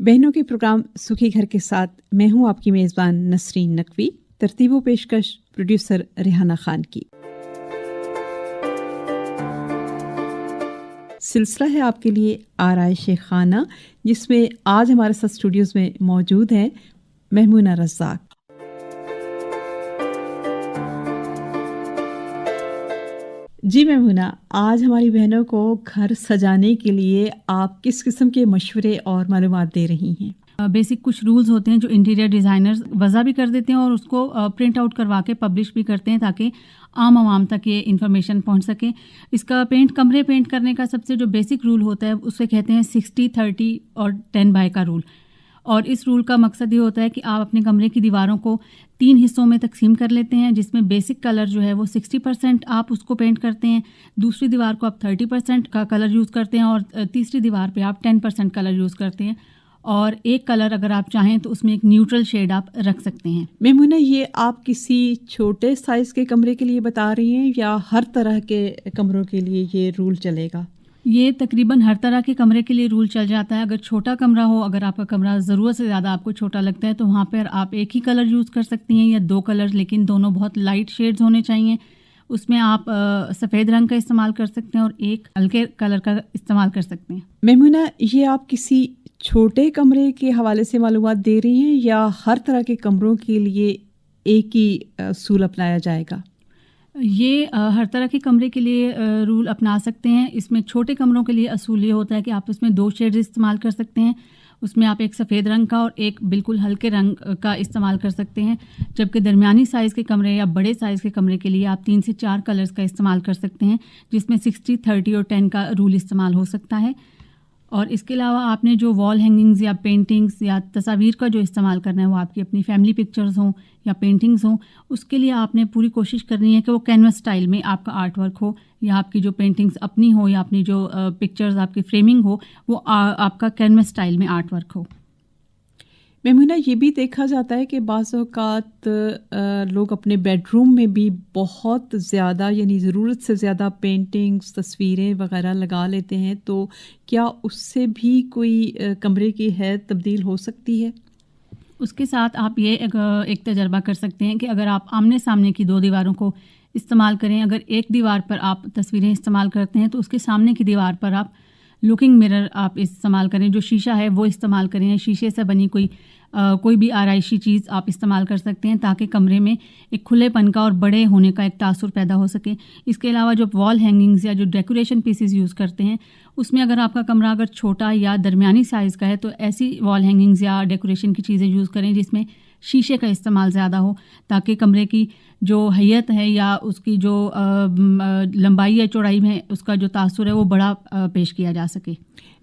बहनों के प्रोग्राम सुखी घर के साथ मैं हूं आपकी मेज़बान नसरीन नकवी। तरतीब व पेशकश प्रोड्यूसर रेहाना खान की। सिलसिला है आपके लिए आराइश खाना, जिसमें आज हमारे साथ स्टूडियोज़ में मौजूद हैं महमूना रज़ाक। जी महमूना, आज हमारी बहनों को घर सजाने के लिए आप किस किस्म के मशवरे और मालूमात दे रही हैं? बेसिक कुछ रूल्स होते हैं जो इंटीरियर डिज़ाइनर्स वज़ा भी कर देते हैं और उसको प्रिंट आउट करवा के पब्लिश भी करते हैं ताकि आम आवाम तक ये इन्फॉर्मेशन पहुंच सके। इसका कमरे पेंट करने का सबसे जो बेसिक रूल होता है उसे कहते हैं 60-30 और 10 बाय का रूल। और इस रूल का मकसद ये होता है कि आप अपने कमरे की दीवारों को 3 हिस्सों में तकसीम कर लेते हैं, जिसमें बेसिक कलर जो है वो 60% आप उसको पेंट करते हैं, दूसरी दीवार को आप 30% का कलर यूज़ करते हैं और तीसरी दीवार पे आप 10% कलर यूज़ करते हैं। और एक कलर अगर आप चाहें तो उसमें एक न्यूट्रल शेड आप रख सकते हैं। महमूना, ये आप किसी छोटे साइज़ के कमरे के लिए बता रही हैं या हर तरह के कमरों के लिए ये रूल चलेगा? ये तकरीबन हर तरह के कमरे के लिए रूल चल जाता है। अगर छोटा कमरा हो, अगर आपका कमरा ज़रूरत से ज़्यादा आपको छोटा लगता है तो वहाँ पर आप एक ही कलर यूज़ कर सकती हैं या 2 कलर, लेकिन दोनों बहुत लाइट शेड्स होने चाहिए। उसमें आप सफ़ेद रंग का इस्तेमाल कर सकते हैं और एक हल्के कलर का इस्तेमाल कर सकते हैं। महमूना, ये आप किसी छोटे कमरे के हवाले से मालूमात दे रही हैं या हर तरह के कमरों के लिए एक ही असूल अपनाया जाएगा? ये हर तरह के कमरे के लिए रूल अपना सकते हैं। इसमें छोटे कमरों के लिए असूल ये होता है कि आप उसमें 2 शेड्स इस्तेमाल कर सकते हैं। उसमें आप एक सफ़ेद रंग का और एक बिल्कुल हल्के रंग का इस्तेमाल कर सकते हैं, जबकि दरमियानी साइज़ के कमरे या बड़े साइज़ के कमरे के लिए आप 3 से 4 कलर्स का इस्तेमाल कर सकते हैं, जिसमें 60, 30 और 10 का रूल इस्तेमाल हो सकता है। और इसके अलावा आपने जो वॉल हैंगिंग्स या पेंटिंग्स या तस्वीर का जो इस्तेमाल करना है, वो आपकी अपनी फैमिली पिक्चर्स हों या पेंटिंग्स हों, उसके लिए आपने पूरी कोशिश करनी है कि वो कैनवस स्टाइल में आपका आर्ट वर्क हो या आपकी जो पेंटिंग्स अपनी हो या अपनी जो पिक्चर्स आपकी फ्रेमिंग हो वो आपका कैनवस स्टाइल में आर्ट वर्क हो। महमूना, ये भी देखा जाता है कि बाज़ औक़ात लोग अपने बेडरूम में भी बहुत ज़्यादा यानी ज़रूरत से ज़्यादा पेंटिंग्स, तस्वीरें वग़ैरह लगा लेते हैं, तो क्या उससे भी कोई कमरे की हैत तब्दील हो सकती है? उसके साथ आप ये एक तजर्बा कर सकते हैं कि अगर आप आमने सामने की 2 दीवारों को इस्तेमाल करें, अगर एक दीवार पर आप तस्वीरें इस्तेमाल करते हैं तो उसके सामने की दीवार पर आप लुकिंग मिरर आप इस्तेमाल करें, जो शीशा है वो इस्तेमाल करें। शीशे से बनी कोई भी आराइशी चीज़ आप इस्तेमाल कर सकते हैं ताकि कमरे में एक खुलेपन का और बड़े होने का एक तासुर पैदा हो सके। इसके अलावा जो वॉल हैंगिंग्स या जो डेकोरेशन पीसेस यूज़ करते हैं, उसमें अगर आपका कमरा अगर छोटा या दरमियानी साइज़ का है तो ऐसी वॉल हैंगिंग्स या डेकोरेशन की चीज़ें यूज़ करें जिसमें शीशे का इस्तेमाल ज़्यादा हो, ताकि कमरे की जो हैयत है या उसकी जो लंबाई या चौड़ाई में उसका जो तासुर है वो बड़ा पेश किया जा सके।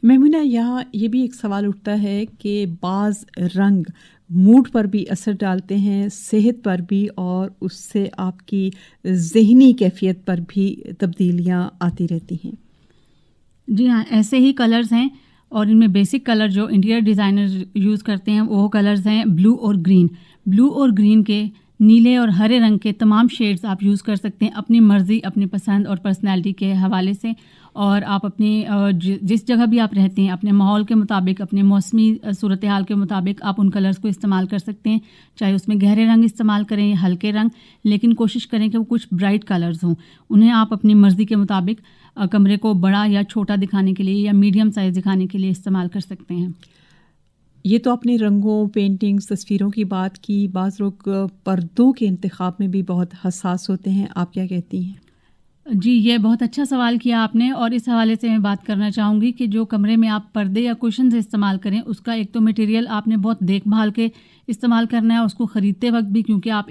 महमूना, यहाँ ये भी एक सवाल उठता है कि बाज़ रंग मूड पर भी असर डालते हैं, सेहत पर भी, और उससे आपकी ज़हनी कैफियत पर भी तब्दीलियाँ आती रहती हैं। जी हाँ, ऐसे ही कलर्स हैं और इनमें बेसिक कलर जो इंटीरियर डिज़ाइनर यूज़ करते हैं वो कलर्स हैं ब्लू और ग्रीन। ब्लू और ग्रीन के नीले और हरे रंग के तमाम शेड्स आप यूज़ कर सकते हैं अपनी मर्ज़ी, अपनी पसंद और पर्सनैलिटी के हवाले से। और आप अपनी जिस जगह भी आप रहते हैं अपने माहौल के मुताबिक, अपने मौसमी सूरत हाल के मुताबिक आप उन कलर्स को इस्तेमाल कर सकते हैं। चाहे उसमें गहरे रंग इस्तेमाल करें या हल्के रंग, लेकिन कोशिश करें कि वो कुछ ब्राइट कलर्स हों। उन्हें आप अपनी मर्ज़ी के मुताबिक कमरे को बड़ा या छोटा दिखाने के लिए या मीडियम साइज़ दिखाने के लिए इस्तेमाल कर सकते हैं। ये तो अपने रंगों, पेंटिंग्स, तस्वीरों की बात की। बाज़ लोग पर्दों के इंतखाब में भी बहुत हसास होते हैं, आप क्या कहती हैं? जी, ये बहुत अच्छा सवाल किया आपने और इस हवाले से मैं बात करना चाहूँगी कि जो कमरे में आप पर्दे या कुशन्स इस्तेमाल करें, उसका एक तो मटेरियल आपने बहुत देखभाल के इस्तेमाल करना है उसको ख़रीदते वक्त भी, क्योंकि आप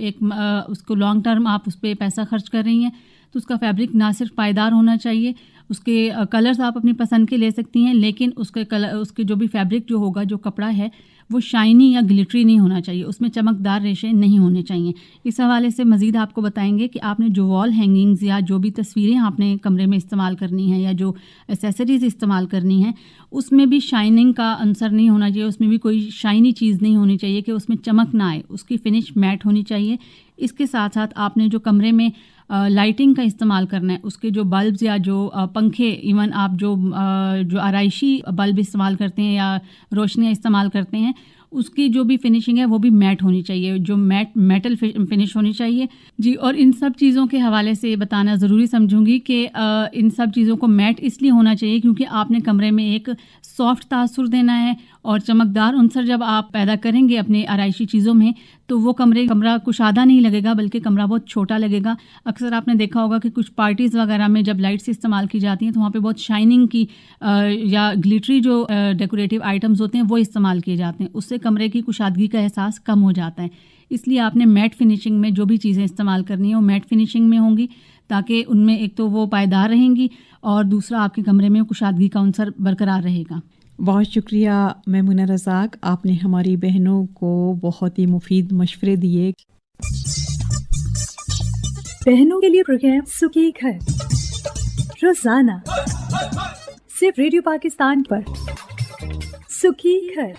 उसको लॉन्ग टर्म आप उस पर पैसा खर्च कर रही हैं, तो उसका फैब्रिक ना सिर्फ पायदार होना चाहिए, उसके कलर्स आप अपनी पसंद के ले सकती हैं, लेकिन उसके जो भी फैब्रिक जो होगा, जो कपड़ा है, वो शाइनी या ग्लिटरी नहीं होना चाहिए, उसमें चमकदार रेशे नहीं होने चाहिए। इस हवाले से मज़ीद आपको बताएंगे कि आपने जो वॉल हैंगिंग्स या जो भी तस्वीरें आपने कमरे में इस्तेमाल करनी है या जो एसेसरीज़ इस्तेमाल करनी है, उसमें भी शाइनिंग का अंसर नहीं होना चाहिए, उसमें भी कोई शाइनी चीज़ नहीं होनी चाहिए कि उसमें चमक ना आए, उसकी फिनिश मैट होनी चाहिए। इसके साथ साथ आपने जो कमरे में لائٹنگ کا استعمال کرنا ہے، اس کے جو بلبز یا جو پنکھے، ایون آپ جو آرائشی بلب استعمال کرتے ہیں یا روشنیاں استعمال کرتے ہیں، اس کی جو بھی فنیشنگ ہے وہ بھی میٹ ہونی چاہیے، جو میٹل فنش ہونی چاہیے جی. اور ان سب چیزوں کے حوالے سے بتانا ضروری سمجھوں گی کہ ان سب چیزوں کو میٹ اس لیے ہونا چاہیے کیونکہ آپ نے کمرے میں ایک سافٹ تاثر دینا ہے، اور چمکدار عنصر جب آپ پیدا کریں گے اپنے آرائشی چیزوں میں تو وہ کمرہ کشادہ نہیں لگے گا بلکہ کمرہ بہت چھوٹا لگے گا. اکثر آپ نے دیکھا ہوگا کہ کچھ پارٹیز وغیرہ میں جب لائٹس استعمال کی جاتی ہیں تو وہاں پہ بہت شائننگ کی یا گلیٹری جو ڈیکوریٹو آئٹمز ہوتے ہیں وہ استعمال کیے جاتے ہیں، اس سے کمرے کی کشادگی کا احساس کم ہو جاتا ہے. اس لیے آپ نے میٹ فنیشنگ میں جو بھی چیزیں استعمال کرنی ہیں وہ میٹ فنیشنگ میں ہوں گی تاکہ ان میں ایک تو وہ پائیدار رہیں گی اور دوسرا آپ کے کمرے میں کشادگی کا عنصر برقرار رہے گا. بہت شکریہ میمونہ رزاق، آپ نے ہماری بہنوں کو بہت ہی مفید مشورے دیے. بہنوں کے لیے پروگرام سکھی گھر روزانہ صرف ریڈیو پاکستان پر. سکھی گھر